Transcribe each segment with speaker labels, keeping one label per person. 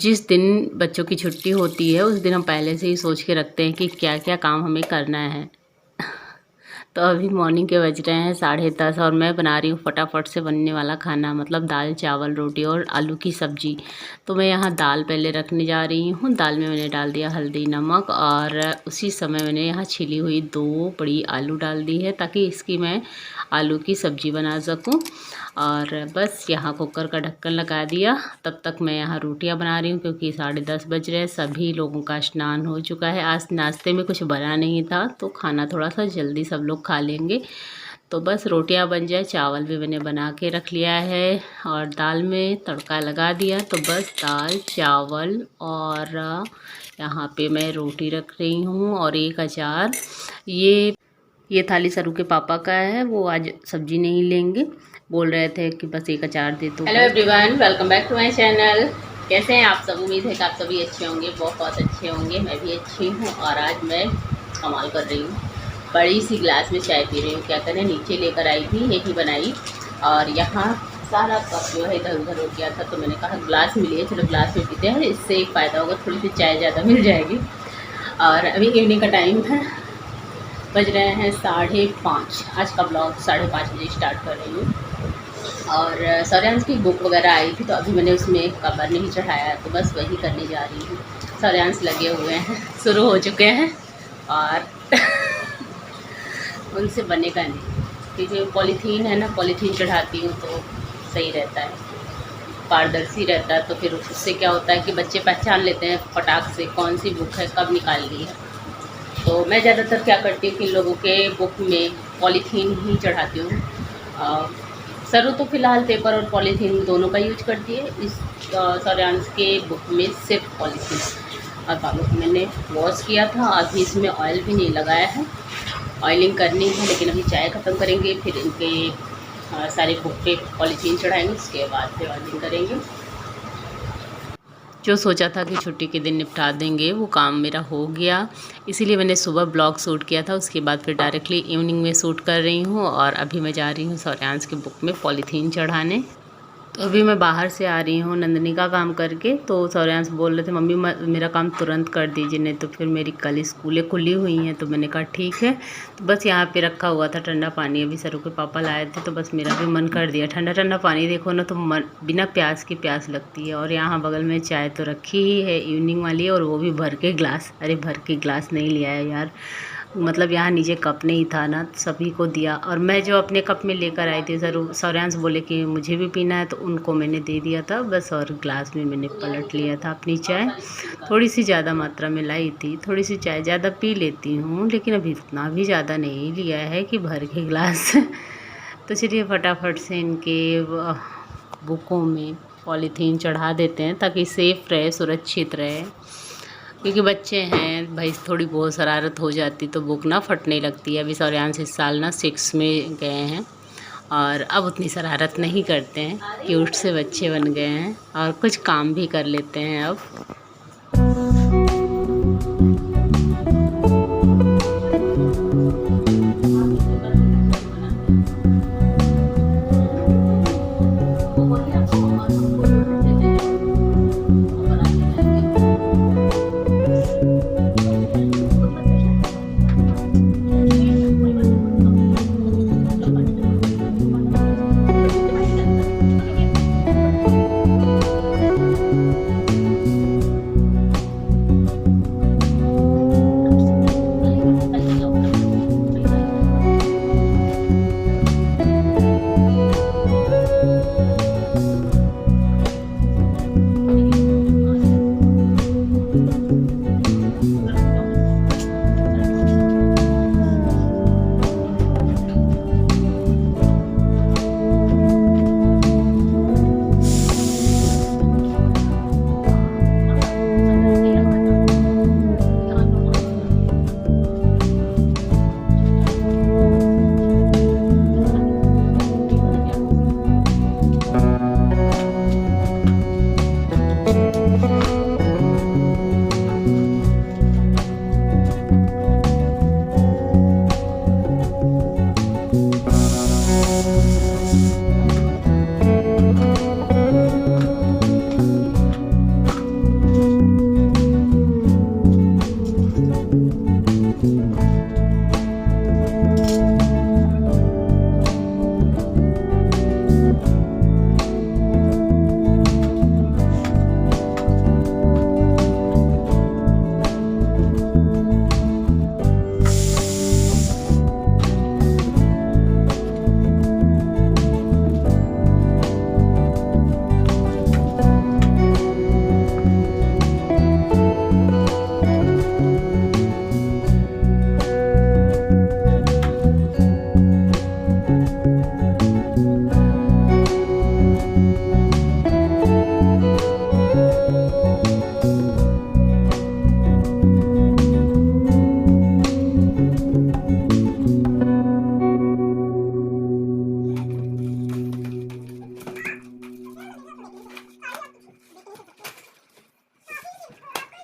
Speaker 1: जिस दिन बच्चों की छुट्टी होती है उस दिन हम पहले से ही सोच के रखते हैं कि क्या क्या काम हमें करना है। तो अभी मॉर्निंग के बज रहे हैं 10:30 और मैं बना रही हूँ फटाफट से बनने वाला खाना, मतलब दाल चावल रोटी और आलू की सब्ज़ी। तो मैं यहाँ दाल पहले रखने जा रही हूँ। दाल में मैंने डाल दिया हल्दी नमक और उसी समय मैंने यहाँ छिली हुई 2 बड़ी आलू डाल दी है ताकि इसकी मैं आलू की सब्ज़ी बना सकूँ। और बस यहाँ कुकर का ढक्कन लगा दिया। तब तक मैं यहाँ रोटियाँ बना रही हूँ क्योंकि 10:30 बज रहे हैं। सभी लोगों का स्नान हो चुका है। आज नाश्ते में कुछ बना नहीं था तो खाना थोड़ा सा जल्दी सब लोग खा लेंगे। तो बस रोटियां बन जाए। चावल भी मैंने बना के रख लिया है और दाल में तड़का लगा दिया। तो बस दाल चावल और यहाँ पे मैं रोटी रख रही हूँ और एक अचार। ये थाली सरू के पापा का है, वो आज सब्जी नहीं लेंगे, बोल रहे थे कि बस एक अचार दे दो। Hello everyone, welcome back to my channel. कैसे हैं आप सब? उम्मीद है कि आप सभी अच्छे होंगे, बहुत अच्छे होंगे। मैं भी अच्छी हूँ और आज मैं कमाल कर रही हूँ। बड़ी सी गिलास में चाय पी रही हूँ। क्या करें, नीचे लेकर आई थी, यही बनाई और यहाँ सारा कप जो है इधर उधर हो गया था। तो मैंने कहा गिलास मिली है, चलो गिलास में पीते हैं, इससे एक फ़ायदा होगा, थोड़ी सी चाय ज़्यादा मिल जाएगी। और अभी इवनिंग का टाइम है, बज रहे हैं 5:30। आज का ब्लॉग 5:30 बजे स्टार्ट कर रही हूँ। और सौर्यांश की बुक वगैरह आई थी तो अभी मैंने उसमें कवर नहीं चढ़ाया, तो बस वही करने जा रही हूँ। सौर्यांश लगे हुए हैं, शुरू हो चुके हैं और उनसे बनेगा नहीं क्योंकि पॉलीथीन है ना, पॉलीथीन चढ़ाती हूँ तो सही रहता है, पारदर्शी रहता है। तो फिर उससे क्या होता है कि बच्चे पहचान लेते हैं फटाक से कौन सी बुक है, कब निकाल ली है। तो मैं ज़्यादातर क्या करती हूँ कि लोगों के बुक में पॉलीथीन ही चढ़ाती हूँ। सरू तो फ़िलहाल पेपर और पॉलीथीन दोनों का यूज करती है। इस सौर्यांश के बुक में सिर्फ पॉलीथीन। और बालों को मैंने वॉश किया था, अभी इसमें ऑयल भी नहीं लगाया है, ऑयलिंग करनी है। लेकिन अभी चाय ख़त्म करेंगे, फिर इनके सारे बुक पे पॉलीथीन चढ़ाएंगे, उसके बाद फिर ऑयलिंग करेंगे। जो सोचा था कि छुट्टी के दिन निपटा देंगे वो काम मेरा हो गया, इसीलिए मैंने सुबह ब्लॉग शूट किया था। उसके बाद फिर डायरेक्टली इवनिंग में शूट कर रही हूँ और अभी मैं जा रही हूँ सौर्यांश की बुक में पॉलीथीन चढ़ाने। तो अभी मैं बाहर से आ रही हूँ नंदनी का काम करके। तो सौर्यांश बोल रहे थे मम्मी मेरा काम तुरंत कर दीजिए, नहीं तो फिर मेरी कल स्कूलें खुली हुई हैं। तो मैंने कहा ठीक है। तो बस यहाँ पे रखा हुआ था ठंडा पानी, अभी सरू के पापा लाए थे तो बस मेरा भी मन कर दिया। ठंडा ठंडा पानी देखो ना तो मन बिना प्यास की प्यास लगती है। और यहाँ बगल में चाय तो रखी ही है इवनिंग वाली, और वो भी भर के गिलास। अरे भर के गिलास नहीं लिया है यार, मतलब यहाँ नीचे कप नहीं था ना, सभी को दिया। और मैं जो अपने कप में लेकर आई थी, सौर्यांश बोले कि मुझे भी पीना है तो उनको मैंने दे दिया था बस। और ग्लास में मैंने पलट लिया था अपनी चाय। थोड़ी सी ज़्यादा मात्रा में लाई थी, थोड़ी सी चाय ज़्यादा पी लेती हूँ, लेकिन अभी इतना भी ज़्यादा नहीं लिया है कि भर के गिलास। तो चलिए फटाफट से इनके बुकों में पॉलीथीन चढ़ा देते हैं ताकि सेफ़ रहे, सुरक्षित रहे। क्योंकि बच्चे हैं भाई, थोड़ी बहुत शरारत हो जाती तो बुक ना फटने लगती है। अभी सौर्यांश इस साल ना 6 में गए हैं और अब उतनी शरारत नहीं करते हैं, क्यूट से बच्चे बन गए हैं और कुछ काम भी कर लेते हैं अब।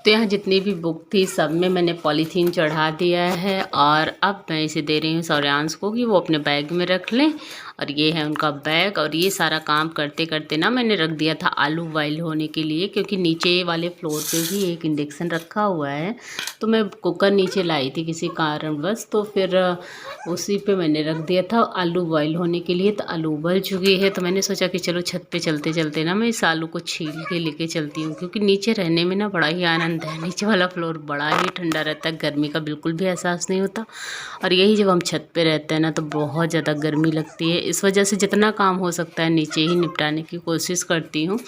Speaker 1: तो यहाँ जितनी भी बुक थी सब में मैंने पॉलीथीन चढ़ा दिया है और अब मैं इसे दे रही हूँ सौर्यांश को कि वो अपने बैग में रख लें। और ये है उनका बैग। और ये सारा काम करते करते ना मैंने रख दिया था आलू बॉयल होने के लिए, क्योंकि नीचे वाले फ्लोर पे भी एक इंडक्शन रखा हुआ है। तो मैं कुकर नीचे लाई थी किसी कारणवश, तो फिर उसी पे मैंने रख दिया था आलू बॉयल होने के लिए। तो आलू उबल चुकी है तो मैंने सोचा कि चलो छत पे चलते चलते ना मैं इस आलू को छील के लेके चलती हूँ, क्योंकि नीचे रहने में ना बड़ा ही आनंद है। नीचे वाला फ्लोर बड़ा ही ठंडा रहता है, गर्मी का बिल्कुल भी एहसास नहीं होता। और यही जब हम छत पे रहते हैं ना तो बहुत ज़्यादा गर्मी लगती है। इस वजह से जितना काम हो सकता है नीचे ही निपटाने की कोशिश करती हूँ।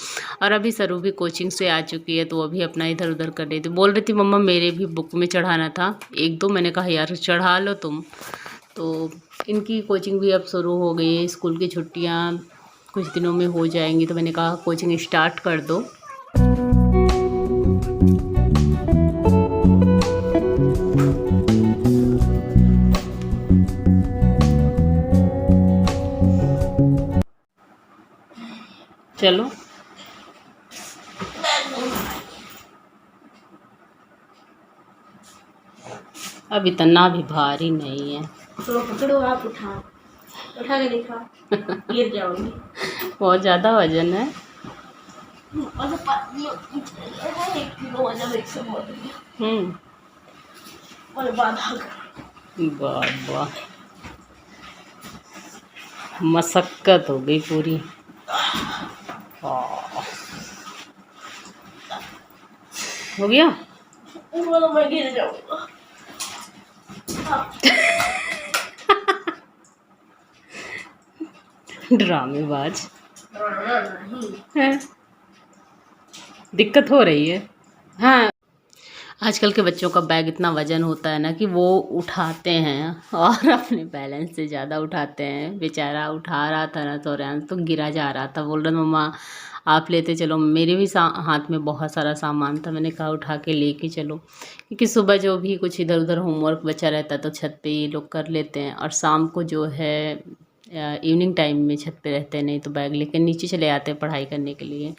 Speaker 1: और अभी सरू भी कोचिंग से आ चुकी है तो वो भी अपना इधर उधर कर रही थी। बोल रही थी मम्मा मेरे भी बुक में चढ़ाना था एक दो। मैंने कहा यार चढ़ा लो तुम। तो इनकी कोचिंग भी अब शुरू हो गई है, स्कूल की छुट्टियाँ कुछ दिनों में हो जाएंगी, तो मैंने कहा कोचिंग स्टार्ट कर दो। चलो अब इतना भी भारी नहीं है।
Speaker 2: तो पकड़ो, आप उठा के दिखा, गिर जाओगी।
Speaker 1: बहुत ज़्यादा वजन है। वाह मशक्क़त हो गई पूरी। हो गया।
Speaker 2: मैं गिर जाऊंगा।
Speaker 1: ड्रामेबाज है। दिक्कत हो रही है। हाँ आजकल के बच्चों का बैग इतना वजन होता है ना कि वो उठाते हैं और अपने बैलेंस से ज़्यादा उठाते हैं। बेचारा उठा रहा था ना तो तो गिरा जा रहा था, बोल रहा मम्मा आप लेते चलो। मेरे भी हाथ में बहुत सारा सामान था, मैंने कहा उठा के लेके चलो, क्योंकि सुबह जो भी कुछ इधर उधर होमवर्क बचा रहता है तो छत पे ये लोग कर लेते हैं। और शाम को जो है इवनिंग टाइम में छत पे रहते हैं, नहीं तो बैग लेकर नीचे चले आते हैं पढ़ाई करने के लिए।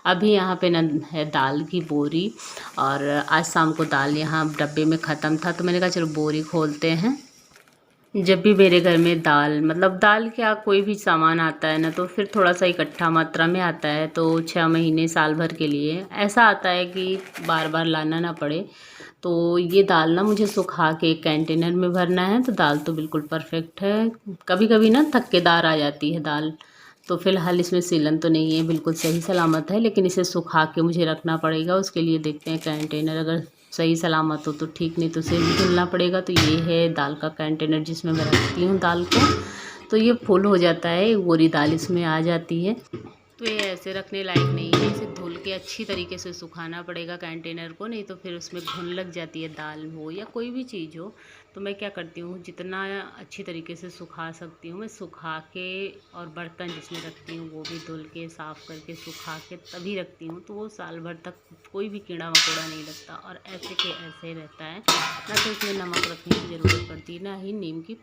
Speaker 1: अभी यहाँ पे ना है दाल की बोरी, और आज शाम को दाल यहाँ डब्बे में ख़त्म था तो मैंने कहा चलो बोरी खोलते हैं। जब भी मेरे घर में दाल, मतलब दाल क्या कोई भी सामान आता है ना तो फिर थोड़ा सा इकट्ठा मात्रा में आता है, तो 6 महीने साल भर के लिए ऐसा आता है कि बार बार लाना ना पड़े। तो ये दाल ना मुझे सुखा के एक कंटेनर में भरना है, तो दाल तो बिल्कुल परफेक्ट है। कभी कभी ना थक्केदार आ जाती है दाल, तो फ़िलहाल इसमें सीलन तो नहीं है, बिल्कुल सही सलामत है, लेकिन इसे सुखा के मुझे रखना पड़ेगा। उसके लिए देखते हैं कंटेनर अगर सही सलामत हो तो ठीक, नहीं तो उसे भी धुलना पड़ेगा। तो ये है दाल का कंटेनर जिसमें मैं रखती हूँ दाल को। तो ये फुल हो जाता है, एक बोरी दाल इसमें आ जाती है। तो ये ऐसे रखने लायक नहीं है, इसे धुल के अच्छी तरीके से सुखाना पड़ेगा कंटेनर को, नहीं तो फिर उसमें घुन लग जाती है, दाल हो या कोई भी चीज़ हो। तो मैं क्या करती हूँ जितना अच्छी तरीके से सुखा सकती हूँ मैं सुखा के, और बर्तन जिसमें रखती हूँ वो भी धुल के साफ़ करके सुखा के तभी रखती हूँ, तो वो साल भर तक कोई भी कीड़ा मकोड़ा नहीं लगता और ऐसे के ऐसे रहता है। ना तो इसमें नमक रखने की ज़रूरत पड़ती है, ना ही नीम की